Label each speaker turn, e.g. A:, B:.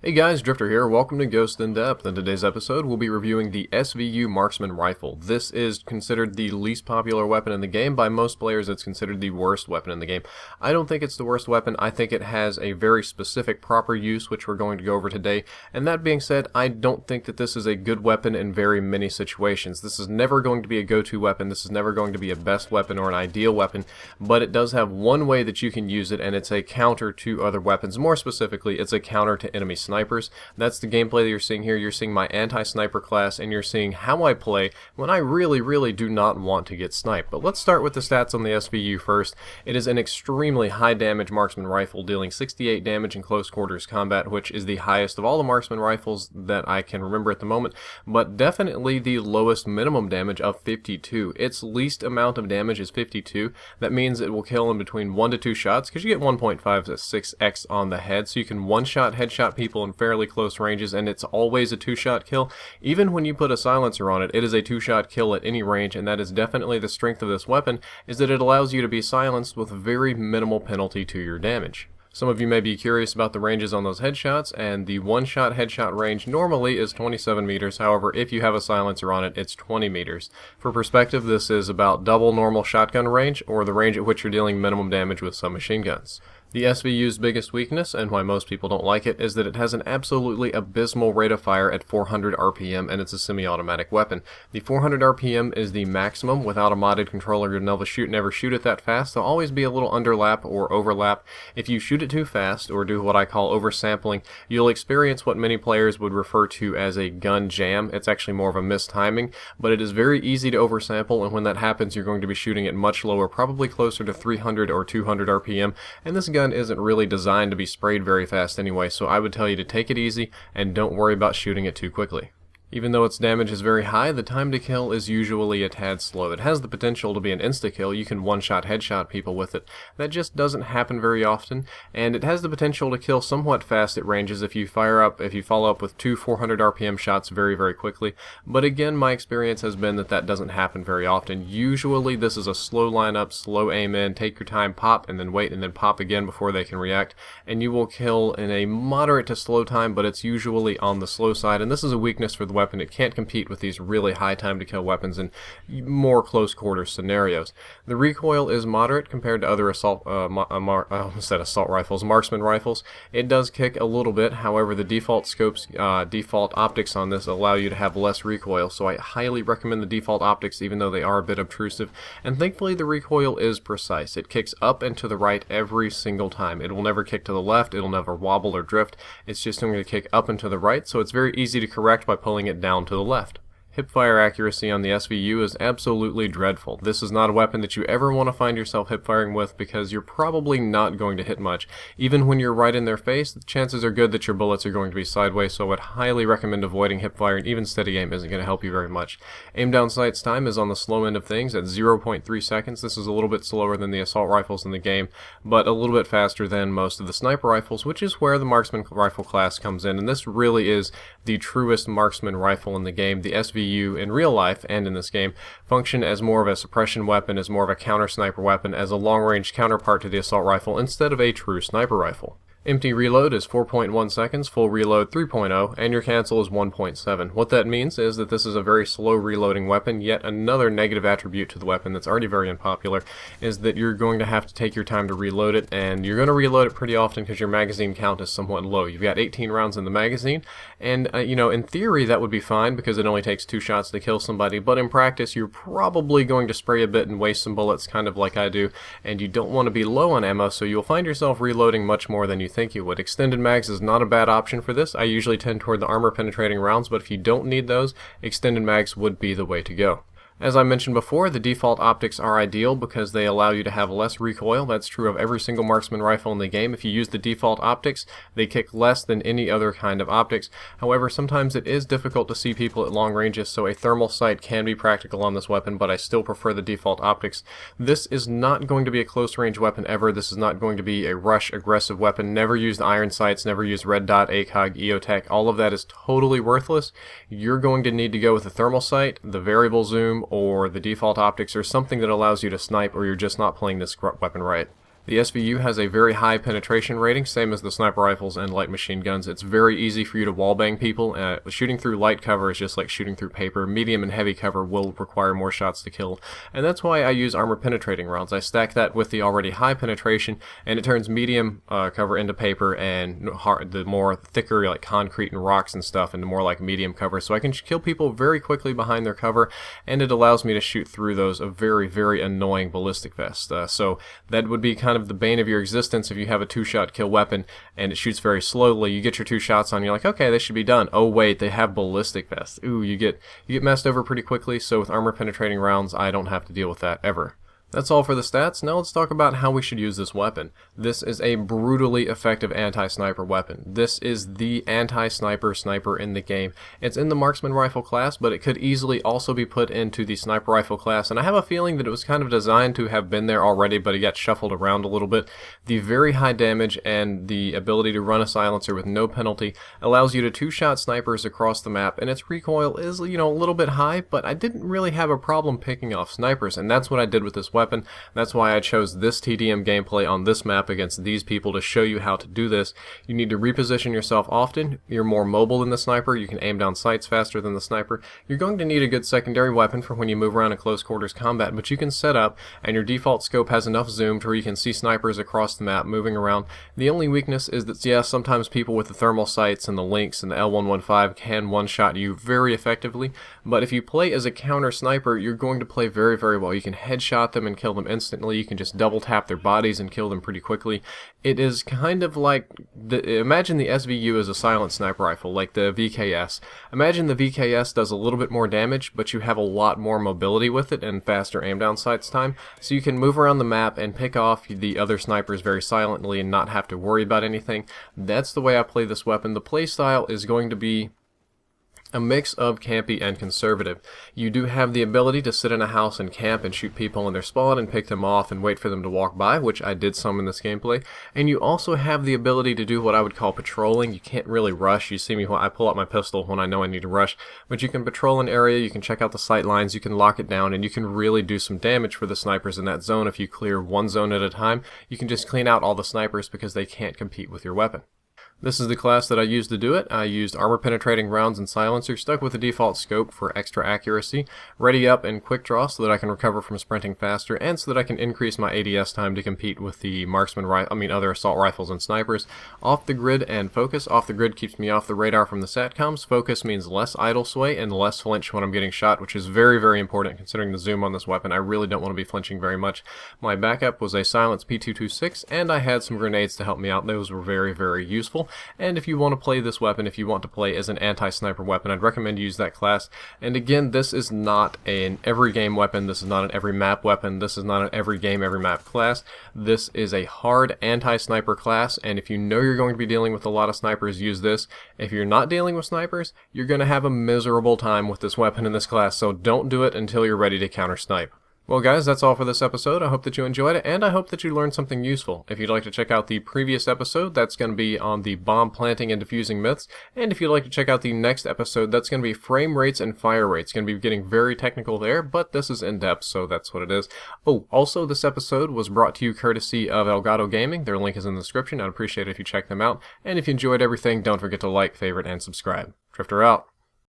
A: Hey guys, Drifter here. Welcome to Ghost in Depth. In today's episode, we'll be reviewing the SVU Marksman Rifle. This is considered the least popular weapon in the game. By most players, it's considered the worst weapon in the game. I don't think it's the worst weapon. I think it has a very specific proper use, which we're going to go over today. And that being said, I don't think that this is a good weapon in very many situations. This is never going to be a go-to weapon. This is never going to be a best weapon or an ideal weapon. But it does have one way that you can use it, and it's a counter to other weapons. More specifically, it's a counter to enemy snipers. That's the gameplay that you're seeing here. You're seeing my anti-sniper class, and you're seeing how I play when I really do not want to get sniped. But let's start with the stats on the SVU first. It is an extremely high damage marksman rifle, dealing 68 damage in close quarters combat, which is the highest of all the marksman rifles that I can remember at the moment, but definitely the lowest minimum damage of 52. Its least amount of damage is 52. That means it will kill in between 1 to 2 shots, because you get 1.5 to 6x on the head, so you can one-shot headshot people in fairly close ranges, and it's always a 2-shot kill. Even when you put a silencer on it, it is a 2-shot kill at any range, and that is definitely the strength of this weapon, is that it allows you to be silenced with very minimal penalty to your damage. Some of you may be curious about the ranges on those headshots, and the one-shot headshot range normally is 27 meters. However, if you have a silencer on it, it's 20 meters. For perspective, this is about double normal shotgun range, or the range at which you're dealing minimum damage with submachine guns. The SVU's biggest weakness, and why most people don't like it, is that it has an absolutely abysmal rate of fire at 400 RPM, and it's a semi-automatic weapon. The 400 RPM is the maximum. Without a modded controller, you'll never shoot it that fast. There'll always be a little underlap or overlap. If you shoot it too fast, or do what I call oversampling, you'll experience what many players would refer to as a gun jam. It's actually more of a mistiming, but it is very easy to oversample, and when that happens, you're going to be shooting at much lower, probably closer to 300 or 200 RPM, and this gun isn't really designed to be sprayed very fast anyway, so I would tell you to take it easy and don't worry about shooting it too quickly. Even though its damage is very high, the time to kill is usually a tad slow. It has the potential to be an insta-kill. You can one-shot headshot people with it. That just doesn't happen very often, and it has the potential to kill somewhat fast at ranges if you follow up with 2 400 RPM shots very quickly. But again, my experience has been that doesn't happen very often. Usually this is a slow lineup, slow aim in, take your time, pop, and then wait, and then pop again before they can react, and you will kill in a moderate to slow time, but it's usually on the slow side, and this is a weakness for the weapon. It can't compete with these really high time to kill weapons in more close quarters scenarios. The recoil is moderate compared to other assault rifles, marksman rifles. It does kick a little bit. However, the default optics on this allow you to have less recoil, so I highly recommend the default optics, even though they are a bit obtrusive. And thankfully the recoil is precise. It kicks up and to the right every single time. It will never kick to the left. It'll never wobble or drift. It's just going to kick up and to the right, so it's very easy to correct by pulling it down to the left. Hipfire accuracy on the SVU is absolutely dreadful. This is not a weapon that you ever want to find yourself hipfiring with, because you're probably not going to hit much. Even when you're right in their face, the chances are good that your bullets are going to be sideways, so I would highly recommend avoiding hipfire, and even steady aim isn't going to help you very much. Aim down sights time is on the slow end of things at 0.3 seconds. This is a little bit slower than the assault rifles in the game, but a little bit faster than most of the sniper rifles, which is where the marksman rifle class comes in, and this really is the truest marksman rifle in the game. The SVU in real life and in this game function as more of a suppression weapon, as more of a counter sniper weapon, as a long-range counterpart to the assault rifle instead of a true sniper rifle. Empty reload is 4.1 seconds, full reload 3.0, and your cancel is 1.7. What that means is that this is a very slow reloading weapon. Yet another negative attribute to the weapon that's already very unpopular is that you're going to have to take your time to reload it, and you're going to reload it pretty often because your magazine count is somewhat low. You've got 18 rounds in the magazine, and in theory that would be fine because it only takes 2 shots to kill somebody, but in practice you're probably going to spray a bit and waste some bullets, kind of like I do, and you don't want to be low on ammo, so you'll find yourself reloading much more than you think you would. Extended mags is not a bad option for this. I usually tend toward the armor penetrating rounds, but if you don't need those, extended mags would be the way to go. As I mentioned before, the default optics are ideal because they allow you to have less recoil. That's true of every single marksman rifle in the game. If you use the default optics, they kick less than any other kind of optics. However, sometimes it is difficult to see people at long ranges, so a thermal sight can be practical on this weapon, but I still prefer the default optics. This is not going to be a close range weapon ever. This is not going to be a rush aggressive weapon. Never use iron sights, never use red dot, ACOG, EOTech. All of that is totally worthless. You're going to need to go with the thermal sight, the variable zoom, or the default optics, or something that allows you to snipe, or you're just not playing this weapon right. The SVU has a very high penetration rating, same as the sniper rifles and light machine guns. It's very easy for you to wallbang people. Shooting through light cover is just like shooting through paper. Medium and heavy cover will require more shots to kill, and that's why I use armor penetrating rounds. I stack that with the already high penetration, and it turns medium cover into paper, and the more thicker like concrete and rocks and stuff into more like medium cover, so I can kill people very quickly behind their cover, and it allows me to shoot through those a very annoying ballistic vest. So that would be kind of the bane of your existence if you have a 2-shot kill weapon and it shoots very slowly. You get your 2 shots on, you're like, okay, they should be done. Oh wait, they have ballistic vests. Ooh, you get messed over pretty quickly. So with armor penetrating rounds, I don't have to deal with that ever. That's all for the stats. Now let's talk about how we should use this weapon. This is a brutally effective anti-sniper weapon. This is the anti-sniper sniper in the game. It's in the Marksman Rifle class, but it could easily also be put into the Sniper Rifle class, and I have a feeling that it was kind of designed to have been there already, but it got shuffled around a little bit. The very high damage and the ability to run a silencer with no penalty allows you to 2-shot snipers across the map, and its recoil is, a little bit high, but I didn't really have a problem picking off snipers, and that's what I did with this weapon. That's why I chose this TDM gameplay on this map against these people, to show you how to do this. You need to reposition yourself often. You're more mobile than the sniper. You can aim down sights faster than the sniper. You're going to need a good secondary weapon for when you move around in close quarters combat, but you can set up, and your default scope has enough zoom to where you can see snipers across the map moving around. The only weakness is that, yeah, sometimes people with the thermal sights and the Lynx and the L115 can one-shot you very effectively, but if you play as a counter sniper, you're going to play very well. You can headshot them and kill them instantly. You can just double tap their bodies and kill them pretty quickly. It is kind of like, imagine the SVU as a silent sniper rifle, like the VKS. Imagine the VKS does a little bit more damage, but you have a lot more mobility with it and faster aim down sights time, so you can move around the map and pick off the other snipers very silently and not have to worry about anything. That's the way I play this weapon. The playstyle is going to be a mix of campy and conservative. You do have the ability to sit in a house and camp and shoot people in their spawn and pick them off and wait for them to walk by, which I did some in this gameplay. And you also have the ability to do what I would call patrolling. You can't really rush. You see me when I pull out my pistol when I know I need to rush, but you can patrol an area, you can check out the sight lines, you can lock it down, and you can really do some damage for the snipers in that zone. If you clear one zone at a time, you can just clean out all the snipers because they can't compete with your weapon. This is the class that I used to do it. I used armor penetrating rounds and silencer, stuck with the default scope for extra accuracy, ready up and quick draw so that I can recover from sprinting faster, and so that I can increase my ADS time to compete with the other assault rifles and snipers. Off the grid and focus. Off the grid keeps me off the radar from the satcoms. Focus means less idle sway and less flinch when I'm getting shot, which is very important considering the zoom on this weapon. I really don't want to be flinching very much. My backup was a silence P226, and I had some grenades to help me out. Those were very useful. And if you want to play this weapon, if you want to play as an anti-sniper weapon, I'd recommend you use that class. And again, this is not an every game weapon, this is not an every map weapon, this is not an every game, every map class. This is a hard anti-sniper class, and if you know you're going to be dealing with a lot of snipers, use this. If you're not dealing with snipers, you're going to have a miserable time with this weapon in this class, so don't do it until you're ready to counter snipe. Well guys, that's all for this episode. I hope that you enjoyed it, and I hope that you learned something useful. If you'd like to check out the previous episode, that's going to be on the bomb planting and defusing myths, and if you'd like to check out the next episode, that's going to be frame rates and fire rates. It's going to be getting very technical there, but this is in-depth, so that's what it is. Oh, also this episode was brought to you courtesy of Elgato Gaming. Their link is in the description. I'd appreciate it if you check them out, and if you enjoyed everything, don't forget to like, favorite, and subscribe. Drifter out.